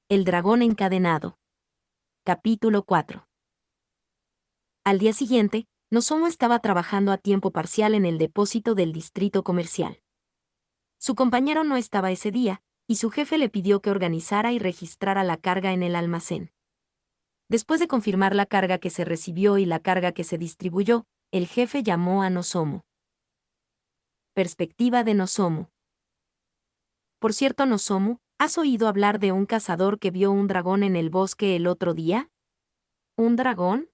El dragón encadenado. Capítulo 4. Al día siguiente, Nozomu estaba trabajando a tiempo parcial en el depósito del distrito comercial. Su compañero no estaba ese día, y su jefe le pidió que organizara y registrara la carga en el almacén. Después de confirmar la carga que se recibió y la carga que se distribuyó, el jefe llamó a Nozomu. Perspectiva de Nozomu. Por cierto, Nozomu, ¿has oído hablar de un cazador que vio un dragón en el bosque el otro día? ¿Un dragón?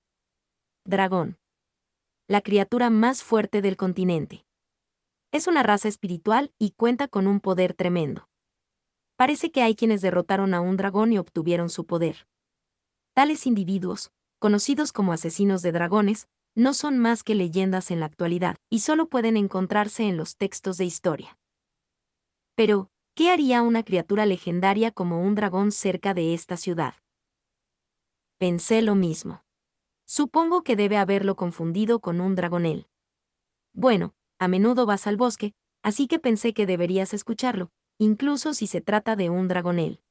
Dragón. La criatura más fuerte del continente. Es una raza espiritual y cuenta con un poder tremendo. Parece que hay quienes derrotaron a un dragón y obtuvieron su poder. Tales individuos, conocidos como asesinos de dragones, no son más que leyendas en la actualidad, y solo pueden encontrarse en los textos de historia. Pero, ¿qué haría una criatura legendaria como un dragón cerca de esta ciudad? Pensé lo mismo. Supongo que debe haberlo confundido con un dragonel. Bueno, a menudo vas al bosque, así que pensé que deberías escucharlo, incluso si se trata de un dragonel.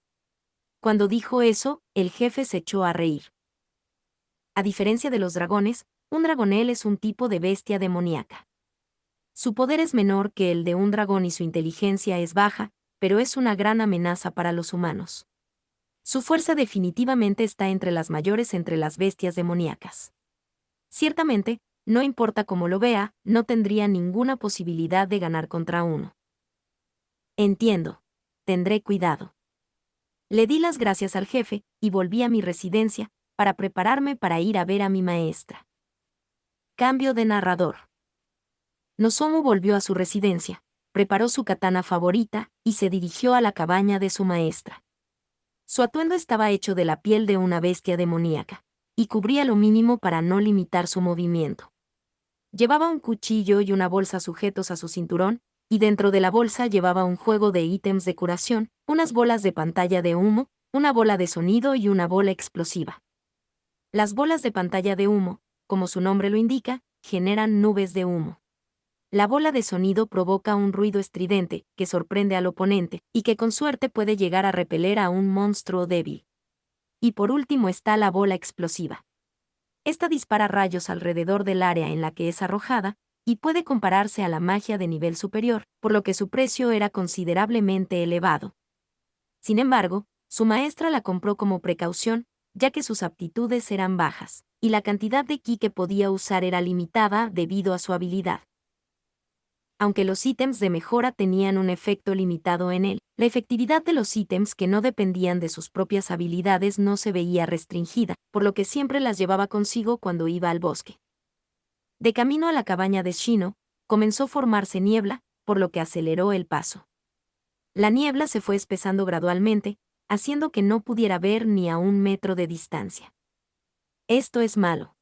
Cuando dijo eso, el jefe se echó a reír. A diferencia de los dragones, un dragonel es un tipo de bestia demoníaca. Su poder es menor que el de un dragón y su inteligencia es baja, pero es una gran amenaza para los humanos. Su fuerza definitivamente está entre las mayores entre las bestias demoníacas. Ciertamente, no importa cómo lo vea, no tendría ninguna posibilidad de ganar contra uno. Entiendo. Tendré cuidado. Le di las gracias al jefe y volví a mi residencia para prepararme para ir a ver a mi maestra. Cambio de narrador. Nozomu volvió a su residencia, preparó su katana favorita y se dirigió a la cabaña de su maestra. Su atuendo estaba hecho de la piel de una bestia demoníaca, y cubría lo mínimo para no limitar su movimiento. Llevaba un cuchillo y una bolsa sujetos a su cinturón, y dentro de la bolsa llevaba un juego de ítems de curación, unas bolas de pantalla de humo, una bola de sonido y una bola explosiva. Las bolas de pantalla de humo, como su nombre lo indica, generan nubes de humo. La bola de sonido provoca un ruido estridente que sorprende al oponente y que con suerte puede llegar a repeler a un monstruo débil. Y por último está la bola explosiva. Esta dispara rayos alrededor del área en la que es arrojada, y puede compararse a la magia de nivel superior, por lo que su precio era considerablemente elevado. Sin embargo, su maestra la compró como precaución, ya que sus aptitudes eran bajas, y la cantidad de ki que podía usar era limitada debido a su habilidad. Aunque los ítems de mejora tenían un efecto limitado en él, la efectividad de los ítems que no dependían de sus propias habilidades no se veía restringida, por lo que siempre las llevaba consigo cuando iba al bosque. De camino a la cabaña de Shino, comenzó a formarse niebla, por lo que aceleró el paso. La niebla se fue espesando gradualmente, haciendo que no pudiera ver ni a 1 metro de distancia. Esto es malo.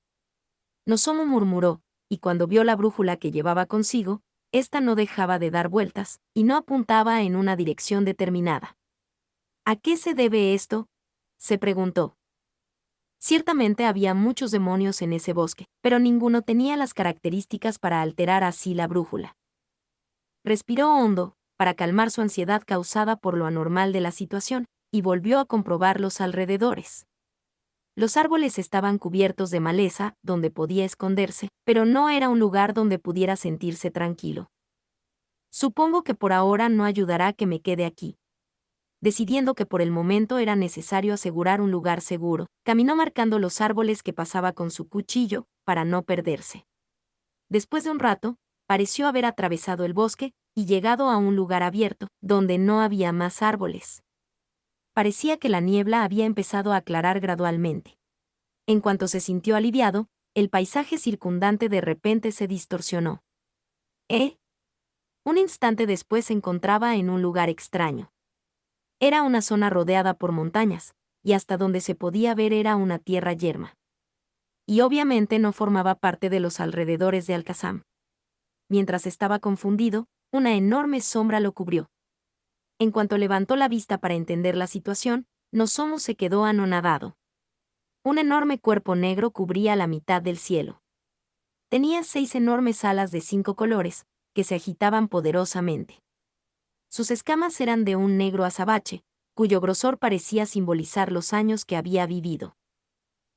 Nozomu murmuró, y cuando vio la brújula que llevaba consigo, esta no dejaba de dar vueltas, y no apuntaba en una dirección determinada. ¿A qué se debe esto?, se preguntó. Ciertamente había muchos demonios en ese bosque, pero ninguno tenía las características para alterar así la brújula. Respiró hondo, para calmar su ansiedad causada por lo anormal de la situación, y volvió a comprobar los alrededores. Los árboles estaban cubiertos de maleza, donde podía esconderse, pero no era un lugar donde pudiera sentirse tranquilo. Supongo que por ahora no ayudará que me quede aquí. Decidiendo que por el momento era necesario asegurar un lugar seguro, caminó marcando los árboles que pasaba con su cuchillo, para no perderse. Después de un rato, pareció haber atravesado el bosque y llegado a un lugar abierto, donde no había más árboles. Parecía que la niebla había empezado a aclarar gradualmente. En cuanto se sintió aliviado, el paisaje circundante de repente se distorsionó. Un instante después se encontraba en un lugar extraño. Era una zona rodeada por montañas, y hasta donde se podía ver era una tierra yerma. Y obviamente no formaba parte de los alrededores de Al-Qassam. Mientras estaba confundido, una enorme sombra lo cubrió. En cuanto levantó la vista para entender la situación, Nozomu se quedó anonadado. Un enorme cuerpo negro cubría la mitad del cielo. Tenía 6 enormes alas de 5 colores, que se agitaban poderosamente. Sus escamas eran de un negro azabache, cuyo grosor parecía simbolizar los años que había vivido.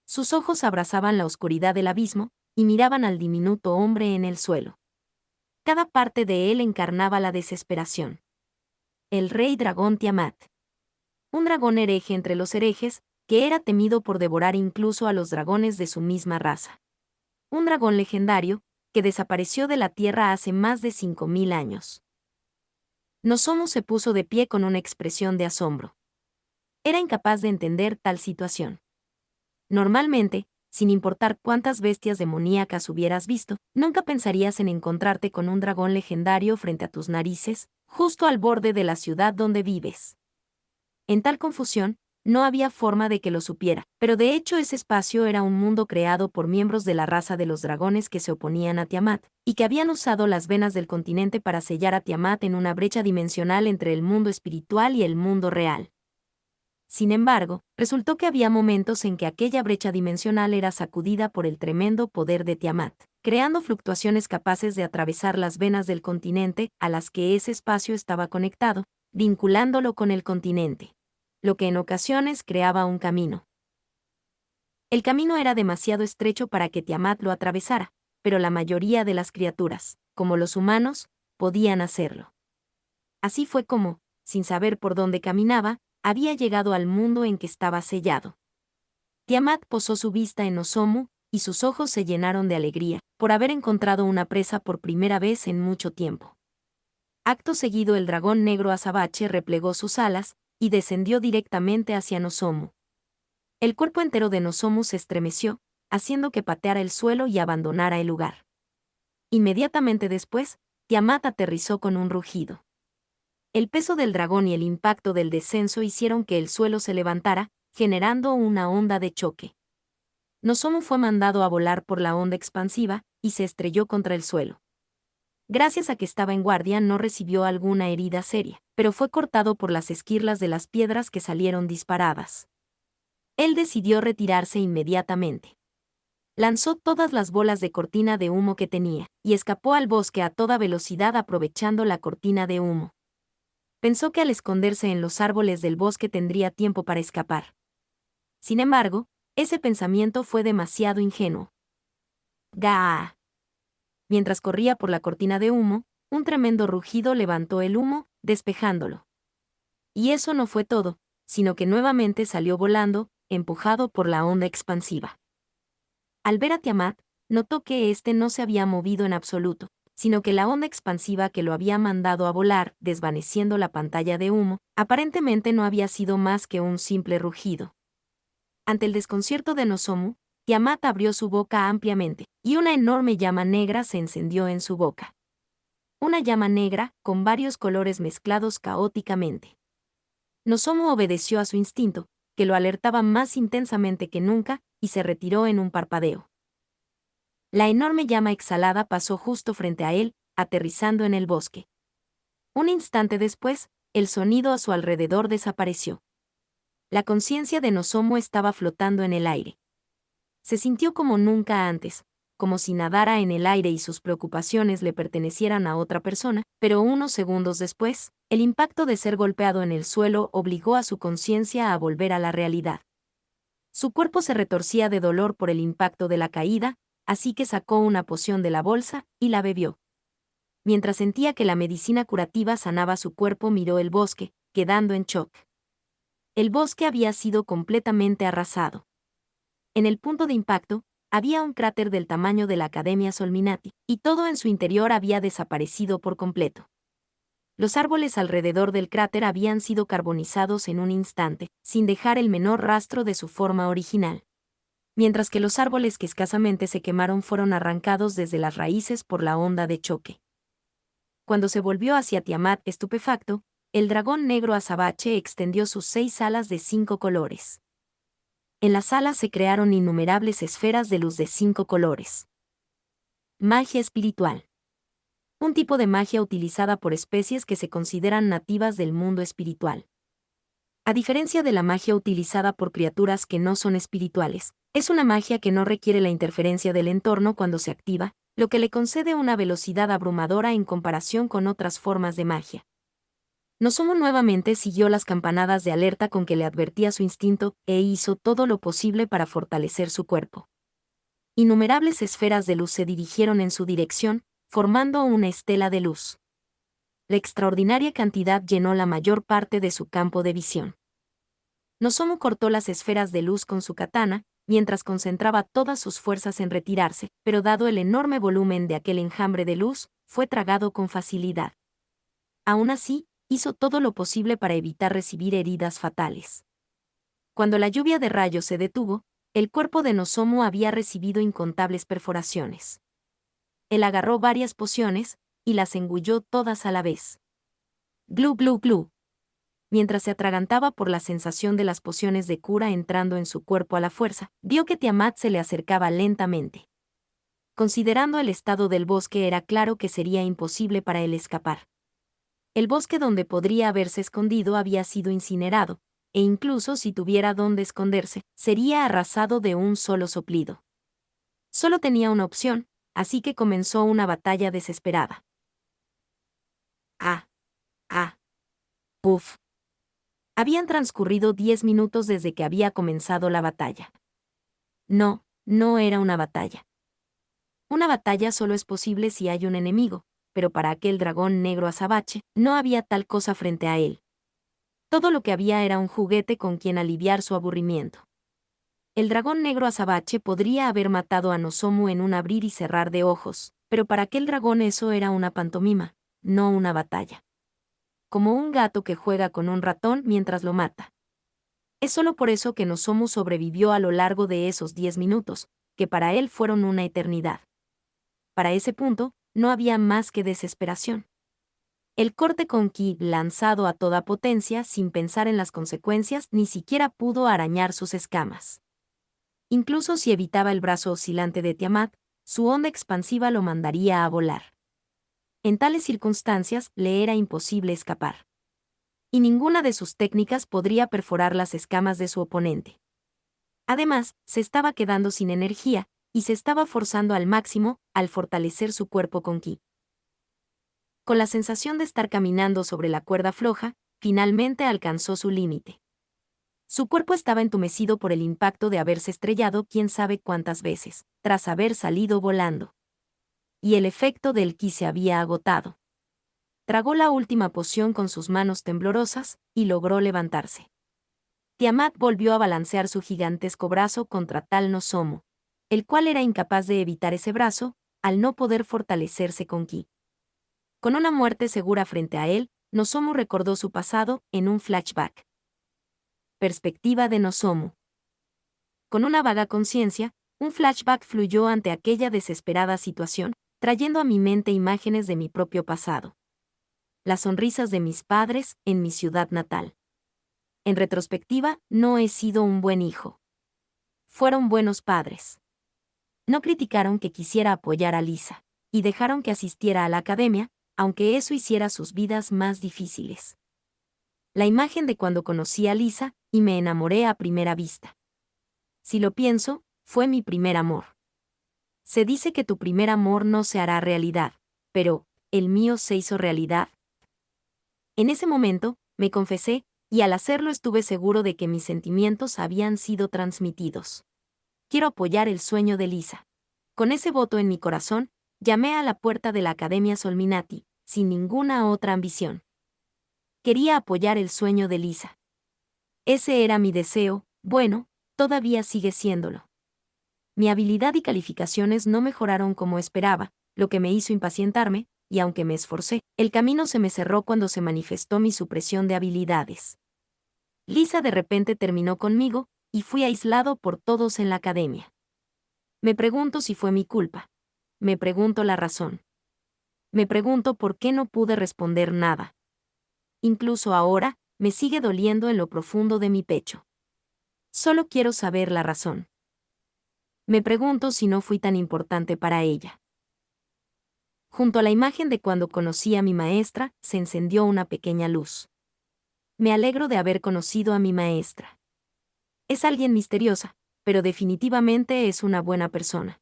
Sus ojos abrazaban la oscuridad del abismo y miraban al diminuto hombre en el suelo. Cada parte de él encarnaba la desesperación. El rey dragón Tiamat. Un dragón hereje entre los herejes, que era temido por devorar incluso a los dragones de su misma raza. Un dragón legendario, que desapareció de la tierra hace más de 5000 años. Nozomu se puso de pie con una expresión de asombro. Era incapaz de entender tal situación. Normalmente, sin importar cuántas bestias demoníacas hubieras visto, nunca pensarías en encontrarte con un dragón legendario frente a tus narices, justo al borde de la ciudad donde vives. En tal confusión, no había forma de que lo supiera, pero de hecho ese espacio era un mundo creado por miembros de la raza de los dragones que se oponían a Tiamat, y que habían usado las venas del continente para sellar a Tiamat en una brecha dimensional entre el mundo espiritual y el mundo real. Sin embargo, resultó que había momentos en que aquella brecha dimensional era sacudida por el tremendo poder de Tiamat, creando fluctuaciones capaces de atravesar las venas del continente a las que ese espacio estaba conectado, vinculándolo con el continente, lo que en ocasiones creaba un camino. El camino era demasiado estrecho para que Tiamat lo atravesara, pero la mayoría de las criaturas, como los humanos, podían hacerlo. Así fue como, sin saber por dónde caminaba, había llegado al mundo en que estaba sellado. Tiamat posó su vista en Nozomu, y sus ojos se llenaron de alegría, por haber encontrado una presa por primera vez en mucho tiempo. Acto seguido el dragón negro azabache replegó sus alas, y descendió directamente hacia Nozomu. El cuerpo entero de Nozomu se estremeció, haciendo que pateara el suelo y abandonara el lugar. Inmediatamente después, Tiamat aterrizó con un rugido. El peso del dragón y el impacto del descenso hicieron que el suelo se levantara, generando una onda de choque. Nozomu fue mandado a volar por la onda expansiva, y se estrelló contra el suelo. Gracias a que estaba en guardia no recibió alguna herida seria, pero fue cortado por las esquirlas de las piedras que salieron disparadas. Él decidió retirarse inmediatamente. Lanzó todas las bolas de cortina de humo que tenía, y escapó al bosque a toda velocidad aprovechando la cortina de humo. Pensó que al esconderse en los árboles del bosque tendría tiempo para escapar. Sin embargo, ese pensamiento fue demasiado ingenuo. ¡Gaa! Mientras corría por la cortina de humo, un tremendo rugido levantó el humo, despejándolo. Y eso no fue todo, sino que nuevamente salió volando, empujado por la onda expansiva. Al ver a Tiamat, notó que éste no se había movido en absoluto, sino que la onda expansiva que lo había mandado a volar, desvaneciendo la pantalla de humo, aparentemente no había sido más que un simple rugido. Ante el desconcierto de Nozomu, Tiamat abrió su boca ampliamente, y una enorme llama negra se encendió en su boca. Una llama negra, con varios colores mezclados caóticamente. Nozomu obedeció a su instinto, que lo alertaba más intensamente que nunca, y se retiró en un parpadeo. La enorme llama exhalada pasó justo frente a él, aterrizando en el bosque. Un instante después, el sonido a su alrededor desapareció. La conciencia de Nozomu estaba flotando en el aire. Se sintió como nunca antes, como si nadara en el aire y sus preocupaciones le pertenecieran a otra persona, pero unos segundos después, el impacto de ser golpeado en el suelo obligó a su conciencia a volver a la realidad. Su cuerpo se retorcía de dolor por el impacto de la caída, así que sacó una poción de la bolsa y la bebió. Mientras sentía que la medicina curativa sanaba su cuerpo, miró el bosque, quedando en shock. El bosque había sido completamente arrasado. En el punto de impacto, había un cráter del tamaño de la Academia Solminati, y todo en su interior había desaparecido por completo. Los árboles alrededor del cráter habían sido carbonizados en un instante, sin dejar el menor rastro de su forma original. Mientras que los árboles que escasamente se quemaron fueron arrancados desde las raíces por la onda de choque. Cuando se volvió hacia Tiamat estupefacto, el dragón negro azabache extendió sus 6 alas de 5 colores. En las alas se crearon innumerables esferas de luz de 5 colores. Magia espiritual. Un tipo de magia utilizada por especies que se consideran nativas del mundo espiritual. A diferencia de la magia utilizada por criaturas que no son espirituales, es una magia que no requiere la interferencia del entorno cuando se activa, lo que le concede una velocidad abrumadora en comparación con otras formas de magia. Nozomu nuevamente siguió las campanadas de alerta con que le advertía su instinto e hizo todo lo posible para fortalecer su cuerpo. Innumerables esferas de luz se dirigieron en su dirección, formando una estela de luz. La extraordinaria cantidad llenó la mayor parte de su campo de visión. Nozomu cortó las esferas de luz con su katana, mientras concentraba todas sus fuerzas en retirarse, pero dado el enorme volumen de aquel enjambre de luz, fue tragado con facilidad. Aún así, hizo todo lo posible para evitar recibir heridas fatales. Cuando la lluvia de rayos se detuvo, el cuerpo de Nozomu había recibido incontables perforaciones. Él agarró varias pociones, y las engulló todas a la vez. Glu glu glu. Mientras se atragantaba por la sensación de las pociones de cura entrando en su cuerpo a la fuerza, vio que Tiamat se le acercaba lentamente. Considerando el estado del bosque, era claro que sería imposible para él escapar. El bosque donde podría haberse escondido había sido incinerado, e incluso si tuviera dónde esconderse, sería arrasado de un solo soplido. Solo tenía una opción, así que comenzó una batalla desesperada. Ah, ah, puff. Habían transcurrido 10 minutos desde que había comenzado la batalla. No, no era una batalla. Una batalla solo es posible si hay un enemigo, pero para aquel dragón negro azabache, no había tal cosa frente a él. Todo lo que había era un juguete con quien aliviar su aburrimiento. El dragón negro azabache podría haber matado a Nozomu en un abrir y cerrar de ojos, pero para aquel dragón eso era una pantomima, no una batalla. Como un gato que juega con un ratón mientras lo mata. Es solo por eso que Nozomu sobrevivió a lo largo de esos 10 minutos, que para él fueron una eternidad. Para ese punto, no había más que desesperación. El corte con ki, lanzado a toda potencia sin pensar en las consecuencias, ni siquiera pudo arañar sus escamas. Incluso si evitaba el brazo oscilante de Tiamat, su onda expansiva lo mandaría a volar. En tales circunstancias, le era imposible escapar. Y ninguna de sus técnicas podría perforar las escamas de su oponente. Además, se estaba quedando sin energía, y se estaba forzando al máximo al fortalecer su cuerpo con ki. Con la sensación de estar caminando sobre la cuerda floja, finalmente alcanzó su límite. Su cuerpo estaba entumecido por el impacto de haberse estrellado quién sabe cuántas veces, tras haber salido volando. Y el efecto del ki se había agotado. Tragó la última poción con sus manos temblorosas, y logró levantarse. Tiamat volvió a balancear su gigantesco brazo contra tal Nozomu, el cual era incapaz de evitar ese brazo, al no poder fortalecerse con ki. Con una muerte segura frente a él, Nozomu recordó su pasado en un flashback. Perspectiva de Nozomu. Con una vaga conciencia, un flashback fluyó ante aquella desesperada situación, trayendo a mi mente imágenes de mi propio pasado. Las sonrisas de mis padres en mi ciudad natal. En retrospectiva, no he sido un buen hijo. Fueron buenos padres. No criticaron que quisiera apoyar a Lisa, y dejaron que asistiera a la academia, aunque eso hiciera sus vidas más difíciles. La imagen de cuando conocí a Lisa y me enamoré a primera vista. Si lo pienso, fue mi primer amor. Se dice que tu primer amor no se hará realidad, pero, ¿el mío se hizo realidad? En ese momento, me confesé, y al hacerlo estuve seguro de que mis sentimientos habían sido transmitidos. Quiero apoyar el sueño de Lisa. Con ese voto en mi corazón, llamé a la puerta de la Academia Solminati, sin ninguna otra ambición. Quería apoyar el sueño de Lisa. Ese era mi deseo, bueno, todavía sigue siéndolo. Mi habilidad y calificaciones no mejoraron como esperaba, lo que me hizo impacientarme, y aunque me esforcé, el camino se me cerró cuando se manifestó mi supresión de habilidades. Lisa de repente terminó conmigo, y fui aislado por todos en la academia. Me pregunto si fue mi culpa. Me pregunto la razón. Me pregunto por qué no pude responder nada. Incluso ahora, me sigue doliendo en lo profundo de mi pecho. Solo quiero saber la razón. Me pregunto si no fui tan importante para ella. Junto a la imagen de cuando conocí a mi maestra, se encendió una pequeña luz. Me alegro de haber conocido a mi maestra. Es alguien misteriosa, pero definitivamente es una buena persona.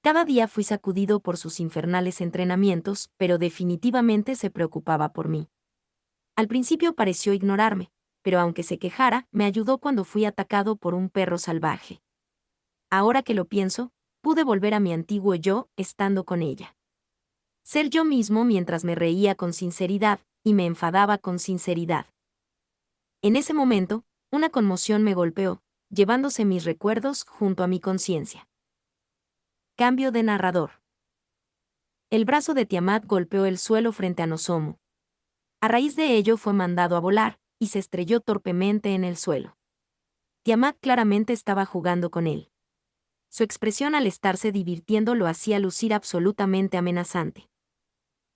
Cada día fui sacudido por sus infernales entrenamientos, pero definitivamente se preocupaba por mí. Al principio pareció ignorarme, pero aunque se quejara, me ayudó cuando fui atacado por un perro salvaje. Ahora que lo pienso, pude volver a mi antiguo yo estando con ella. Ser yo mismo mientras me reía con sinceridad y me enfadaba con sinceridad. En ese momento, una conmoción me golpeó, llevándose mis recuerdos junto a mi conciencia. Cambio de narrador. El brazo de Tiamat golpeó el suelo frente a Nozomu. A raíz de ello fue mandado a volar, y se estrelló torpemente en el suelo. Tiamat claramente estaba jugando con él. Su expresión al estarse divirtiendo lo hacía lucir absolutamente amenazante.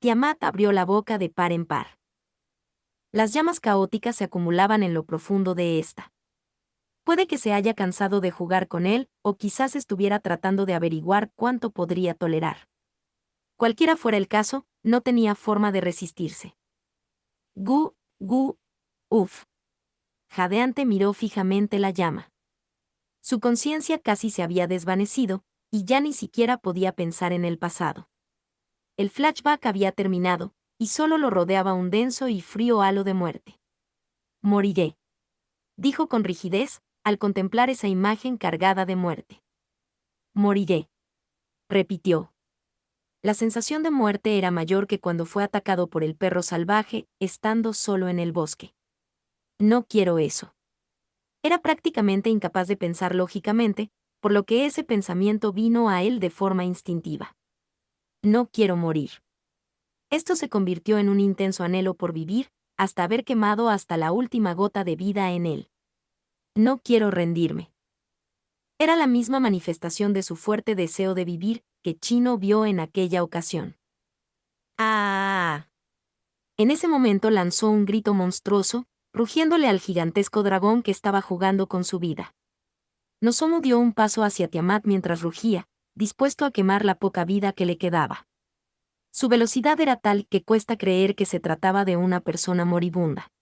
Tiamat abrió la boca de par en par. Las llamas caóticas se acumulaban en lo profundo de esta. Puede que se haya cansado de jugar con él, o quizás estuviera tratando de averiguar cuánto podría tolerar. Cualquiera fuera el caso, no tenía forma de resistirse. Gu, gu, uf. Jadeante miró fijamente la llama. Su conciencia casi se había desvanecido, y ya ni siquiera podía pensar en el pasado. El flashback había terminado, y solo lo rodeaba un denso y frío halo de muerte. Moriré, dijo con rigidez, al contemplar esa imagen cargada de muerte. Moriré, repitió. La sensación de muerte era mayor que cuando fue atacado por el perro salvaje, estando solo en el bosque. No quiero eso. Era prácticamente incapaz de pensar lógicamente, por lo que ese pensamiento vino a él de forma instintiva. No quiero morir. Esto se convirtió en un intenso anhelo por vivir, hasta haber quemado hasta la última gota de vida en él. No quiero rendirme. Era la misma manifestación de su fuerte deseo de vivir que Chino vio en aquella ocasión. ¡Ah! En ese momento lanzó un grito monstruoso, rugiéndole al gigantesco dragón que estaba jugando con su vida. Nozomu dio un paso hacia Tiamat mientras rugía, dispuesto a quemar la poca vida que le quedaba. Su velocidad era tal que cuesta creer que se trataba de una persona moribunda.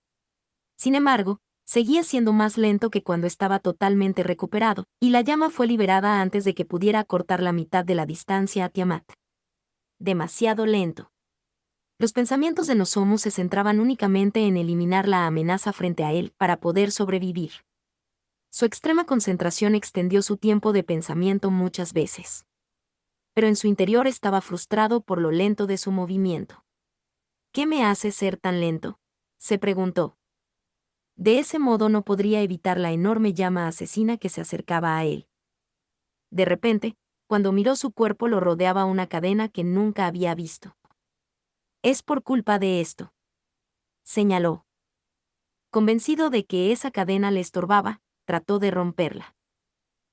Sin embargo, seguía siendo más lento que cuando estaba totalmente recuperado, y la llama fue liberada antes de que pudiera cortar la mitad de la distancia a Tiamat. Demasiado lento. Los pensamientos de Nozomu se centraban únicamente en eliminar la amenaza frente a él para poder sobrevivir. Su extrema concentración extendió su tiempo de pensamiento muchas veces. Pero en su interior estaba frustrado por lo lento de su movimiento. ¿Qué me hace ser tan lento?, se preguntó. De ese modo no podría evitar la enorme llama asesina que se acercaba a él. De repente, cuando miró su cuerpo lo rodeaba una cadena que nunca había visto. Es por culpa de esto, señaló. Convencido de que esa cadena le estorbaba, trató de romperla.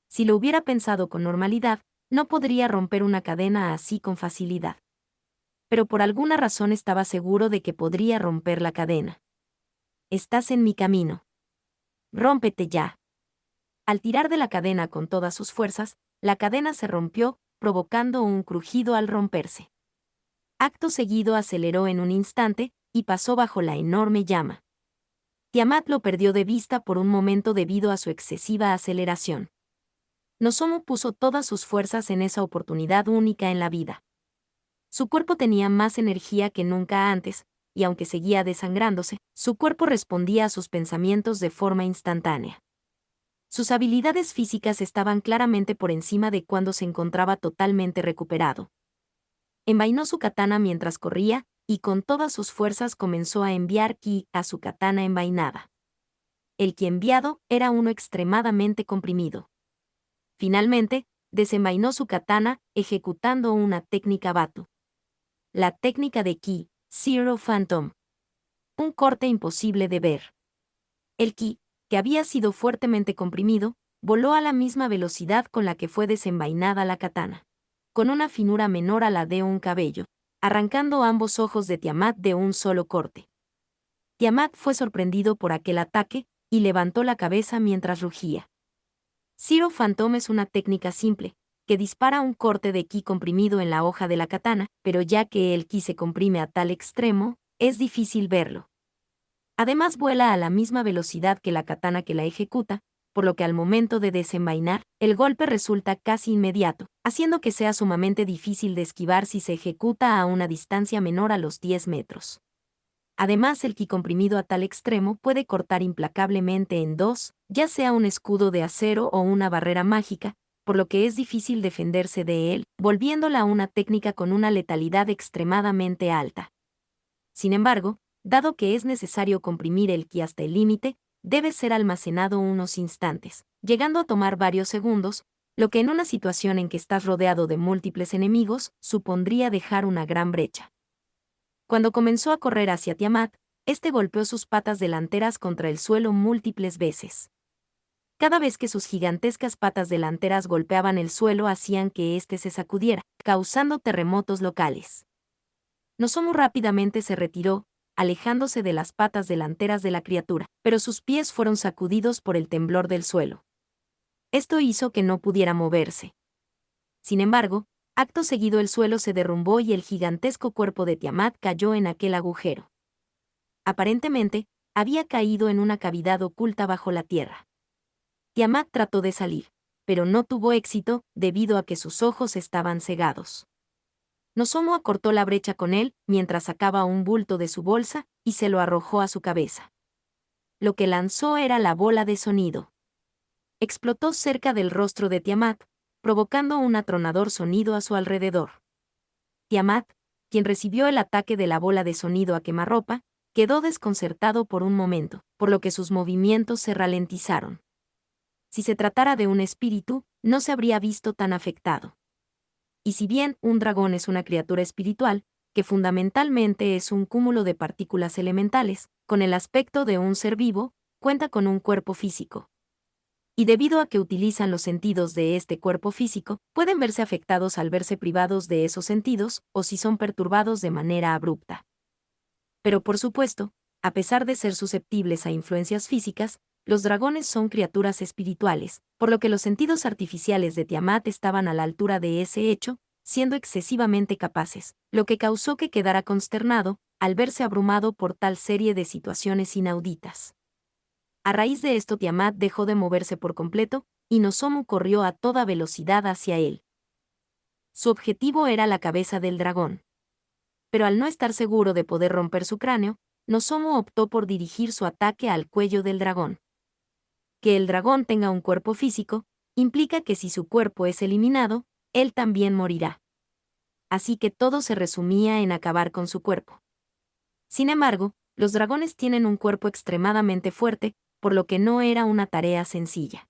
Si lo hubiera pensado con normalidad, no podría romper una cadena así con facilidad. Pero por alguna razón estaba seguro de que podría romper la cadena. Estás en mi camino. Rómpete ya. Al tirar de la cadena con todas sus fuerzas, la cadena se rompió, provocando un crujido al romperse. Acto seguido aceleró en un instante, y pasó bajo la enorme llama. Tiamat lo perdió de vista por un momento debido a su excesiva aceleración. Nozomu puso todas sus fuerzas en esa oportunidad única en la vida. Su cuerpo tenía más energía que nunca antes, y aunque seguía desangrándose, su cuerpo respondía a sus pensamientos de forma instantánea. Sus habilidades físicas estaban claramente por encima de cuando se encontraba totalmente recuperado. Envainó su katana mientras corría, y con todas sus fuerzas comenzó a enviar ki a su katana envainada. El ki enviado era uno extremadamente comprimido. Finalmente, desenvainó su katana, ejecutando una técnica Batu. La técnica de ki, Zero Phantom. Un corte imposible de ver. El ki, que había sido fuertemente comprimido, voló a la misma velocidad con la que fue desenvainada la katana, con una finura menor a la de un cabello, arrancando ambos ojos de Tiamat de un solo corte. Tiamat fue sorprendido por aquel ataque, y levantó la cabeza mientras rugía. Zero Phantom es una técnica simple, que dispara un corte de ki comprimido en la hoja de la katana, pero ya que el ki se comprime a tal extremo, es difícil verlo. Además vuela a la misma velocidad que la katana que la ejecuta, por lo que al momento de desenvainar, el golpe resulta casi inmediato, haciendo que sea sumamente difícil de esquivar si se ejecuta a una distancia menor a los 10 metros. Además, el ki comprimido a tal extremo puede cortar implacablemente en dos, ya sea un escudo de acero o una barrera mágica, por lo que es difícil defenderse de él, volviéndola una técnica con una letalidad extremadamente alta. Sin embargo, dado que es necesario comprimir el ki hasta el límite, debe ser almacenado unos instantes, llegando a tomar varios segundos, lo que en una situación en que estás rodeado de múltiples enemigos, supondría dejar una gran brecha. Cuando comenzó a correr hacia Tiamat, este golpeó sus patas delanteras contra el suelo múltiples veces. Cada vez que sus gigantescas patas delanteras golpeaban el suelo hacían que éste se sacudiera, causando terremotos locales. Nozomu rápidamente se retiró, alejándose de las patas delanteras de la criatura, pero sus pies fueron sacudidos por el temblor del suelo. Esto hizo que no pudiera moverse. Sin embargo, acto seguido el suelo se derrumbó y el gigantesco cuerpo de Tiamat cayó en aquel agujero. Aparentemente, había caído en una cavidad oculta bajo la tierra. Tiamat trató de salir, pero no tuvo éxito debido a que sus ojos estaban cegados. Nozomu acortó la brecha con él mientras sacaba un bulto de su bolsa y se lo arrojó a su cabeza. Lo que lanzó era la bola de sonido. Explotó cerca del rostro de Tiamat, provocando un atronador sonido a su alrededor. Tiamat, quien recibió el ataque de la bola de sonido a quemarropa, quedó desconcertado por un momento, por lo que sus movimientos se ralentizaron. Si se tratara de un espíritu, no se habría visto tan afectado. Y si bien un dragón es una criatura espiritual, que fundamentalmente es un cúmulo de partículas elementales, con el aspecto de un ser vivo, cuenta con un cuerpo físico. Y debido a que utilizan los sentidos de este cuerpo físico, pueden verse afectados al verse privados de esos sentidos o si son perturbados de manera abrupta. Pero por supuesto, a pesar de ser susceptibles a influencias físicas, los dragones son criaturas espirituales, por lo que los sentidos artificiales de Tiamat estaban a la altura de ese hecho, siendo excesivamente capaces, lo que causó que quedara consternado al verse abrumado por tal serie de situaciones inauditas. A raíz de esto Tiamat dejó de moverse por completo, y Nozomu corrió a toda velocidad hacia él. Su objetivo era la cabeza del dragón. Pero al no estar seguro de poder romper su cráneo, Nozomu optó por dirigir su ataque al cuello del dragón. Que el dragón tenga un cuerpo físico, implica que si su cuerpo es eliminado, él también morirá. Así que todo se resumía en acabar con su cuerpo. Sin embargo, los dragones tienen un cuerpo extremadamente fuerte, por lo que no era una tarea sencilla.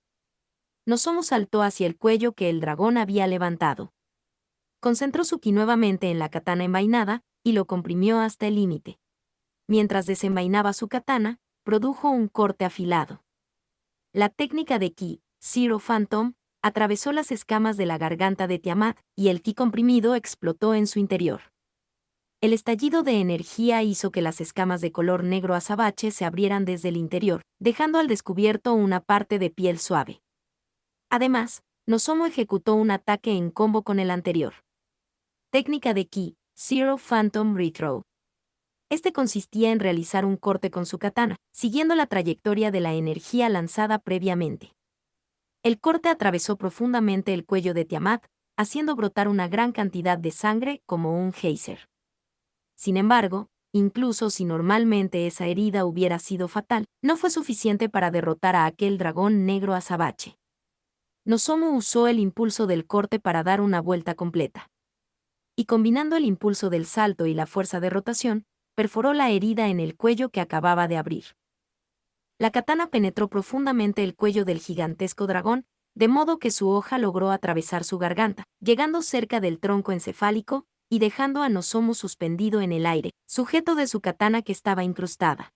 Nozomu saltó hacia el cuello que el dragón había levantado. Concentró su ki nuevamente en la katana envainada y lo comprimió hasta el límite. Mientras desenvainaba su katana, produjo un corte afilado. La técnica de ki, Zero Phantom, atravesó las escamas de la garganta de Tiamat y el ki comprimido explotó en su interior. El estallido de energía hizo que las escamas de color negro azabache se abrieran desde el interior, dejando al descubierto una parte de piel suave. Además, Nozomu ejecutó un ataque en combo con el anterior. Técnica de ki, Zero Phantom Rethrow. Este consistía en realizar un corte con su katana, siguiendo la trayectoria de la energía lanzada previamente. El corte atravesó profundamente el cuello de Tiamat, haciendo brotar una gran cantidad de sangre como un geyser. Sin embargo, incluso si normalmente esa herida hubiera sido fatal, no fue suficiente para derrotar a aquel dragón negro azabache. Nozomu usó el impulso del corte para dar una vuelta completa. Y combinando el impulso del salto y la fuerza de rotación, perforó la herida en el cuello que acababa de abrir. La katana penetró profundamente el cuello del gigantesco dragón, de modo que su hoja logró atravesar su garganta, llegando cerca del tronco encefálico y dejando a Nozomu suspendido en el aire, sujeto de su katana que estaba incrustada.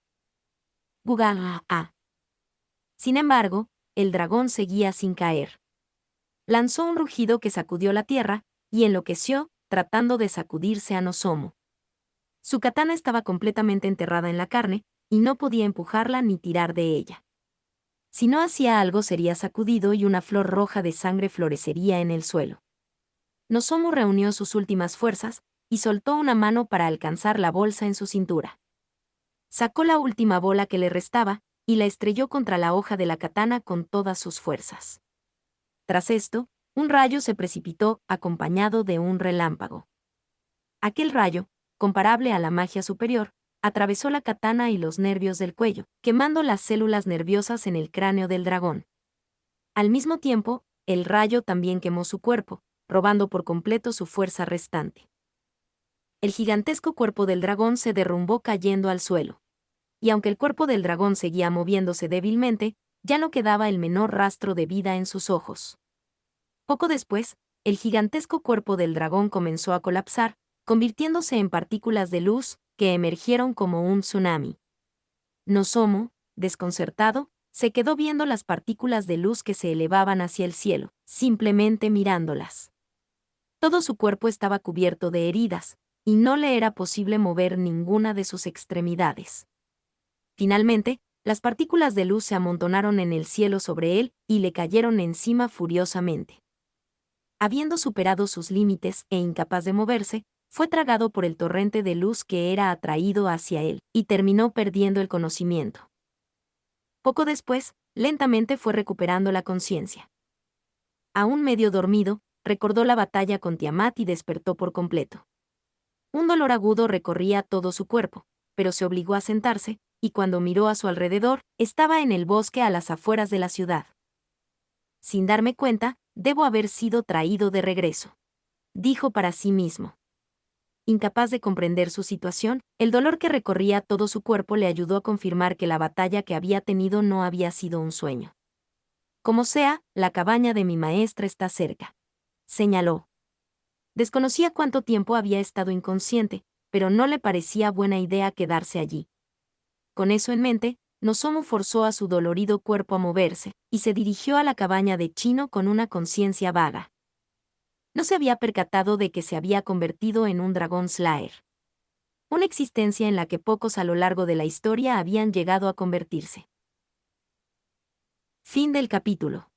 Guga. Sin embargo, el dragón seguía sin caer. Lanzó un rugido que sacudió la tierra y enloqueció, tratando de sacudirse a Nozomu. Su katana estaba completamente enterrada en la carne, y no podía empujarla ni tirar de ella. Si no hacía algo sería sacudido y una flor roja de sangre florecería en el suelo. Nozomu reunió sus últimas fuerzas, y soltó una mano para alcanzar la bolsa en su cintura. Sacó la última bola que le restaba, y la estrelló contra la hoja de la katana con todas sus fuerzas. Tras esto, un rayo se precipitó acompañado de un relámpago. Aquel rayo, comparable a la magia superior, atravesó la katana y los nervios del cuello, quemando las células nerviosas en el cráneo del dragón. Al mismo tiempo, el rayo también quemó su cuerpo, robando por completo su fuerza restante. El gigantesco cuerpo del dragón se derrumbó cayendo al suelo. Y aunque el cuerpo del dragón seguía moviéndose débilmente, ya no quedaba el menor rastro de vida en sus ojos. Poco después, el gigantesco cuerpo del dragón comenzó a colapsar, convirtiéndose en partículas de luz que emergieron como un tsunami. Nozomu, desconcertado, se quedó viendo las partículas de luz que se elevaban hacia el cielo, simplemente mirándolas. Todo su cuerpo estaba cubierto de heridas, y no le era posible mover ninguna de sus extremidades. Finalmente, las partículas de luz se amontonaron en el cielo sobre él y le cayeron encima furiosamente. Habiendo superado sus límites e incapaz de moverse, fue tragado por el torrente de luz que era atraído hacia él, y terminó perdiendo el conocimiento. Poco después, lentamente fue recuperando la conciencia. Aún medio dormido, recordó la batalla con Tiamat y despertó por completo. Un dolor agudo recorría todo su cuerpo, pero se obligó a sentarse, y cuando miró a su alrededor, estaba en el bosque a las afueras de la ciudad. Sin darme cuenta, debo haber sido traído de regreso, dijo para sí mismo. Incapaz de comprender su situación, el dolor que recorría todo su cuerpo le ayudó a confirmar que la batalla que había tenido no había sido un sueño. Como sea, la cabaña de mi maestra está cerca, señaló. Desconocía cuánto tiempo había estado inconsciente, pero no le parecía buena idea quedarse allí. Con eso en mente, Nozomu forzó a su dolorido cuerpo a moverse, y se dirigió a la cabaña de Chino con una conciencia vaga. No se había percatado de que se había convertido en un dragón Slayer. Una existencia en la que pocos a lo largo de la historia habían llegado a convertirse. Fin del capítulo.